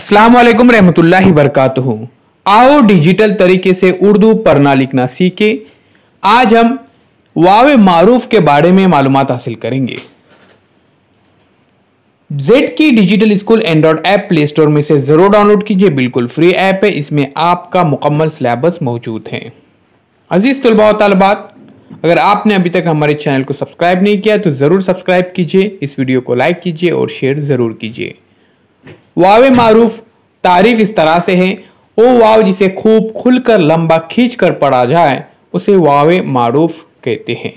अस्सलाम वालेकुम रहमतुल्लाहि बरकातुहू। आओ डिजिटल तरीके से उर्दू पढ़ना लिखना सीखे। आज हम वावे मारूफ के बारे में मालूमात हासिल करेंगे। जेड की digital school Android app play store में से जरूर डाउनलोड कीजिए, बिल्कुल फ्री ऐप है। इसमें आपका मुकम्मल सिलेबस मौजूद है। अजीज तलबा व तालिबात, अगर आपने अभी तक हमारे चैनल को सब्सक्राइब नहीं किया तो जरूर सब्सक्राइब कीजिए, इस वीडियो को लाइक कीजिए और शेयर जरूर कीजिए। वावे मारूफ तारीफ इस तरह से है, ओ वाव जिसे खूब खुलकर लंबा खींच कर पढ़ा जाए उसे वावे मारूफ कहते हैं।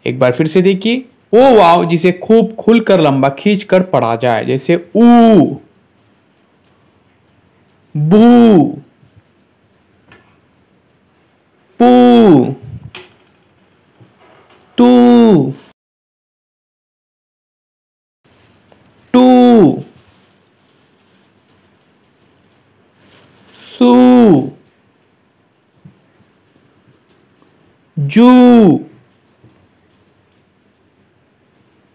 एक बार फिर से देखिए, ओ वाव जिसे खूब खुलकर लंबा खींच कर पढ़ा जाए, जैसे ऊ, बू, पू, तू, टू, सू, जू,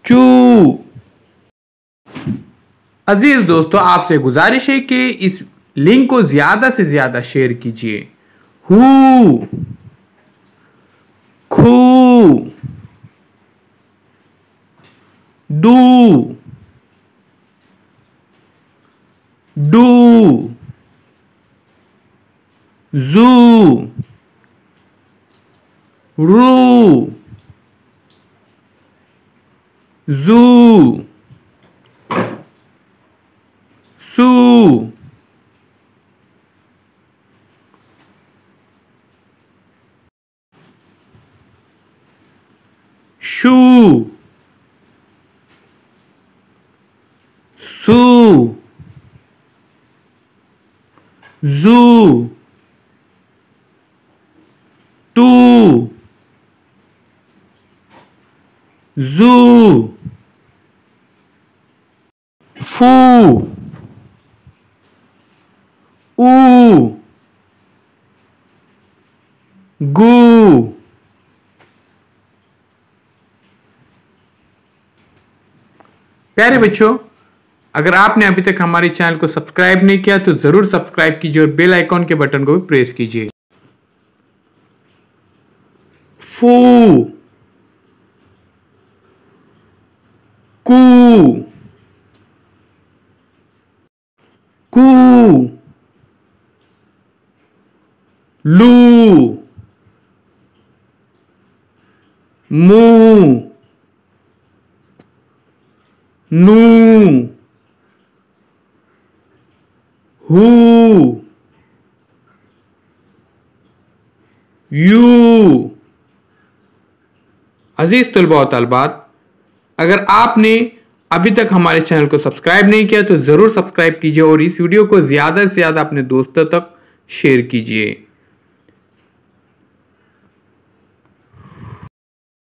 चू। अजीज दोस्तों, आपसे गुजारिश है कि इस लिंक को ज्यादा से ज्यादा शेयर कीजिए। हू, खू, डू, डू, जू, रू, जू, सू, शू, सू, जू, टू, जू, फू, ऊ, गू। प्यारे बच्चों, अगर आपने अभी तक हमारे चैनल को सब्सक्राइब नहीं किया तो जरूर सब्सक्राइब कीजिए और बेल आइकॉन के बटन को भी प्रेस कीजिए। फू, कू, कू, लू, मू, नू, हू, यू। अजीज तलबा व तालिबात, अगर आपने अभी तक हमारे चैनल को सब्सक्राइब नहीं किया तो जरूर सब्सक्राइब कीजिए और इस वीडियो को ज्यादा से ज्यादा अपने दोस्तों तक शेयर कीजिए।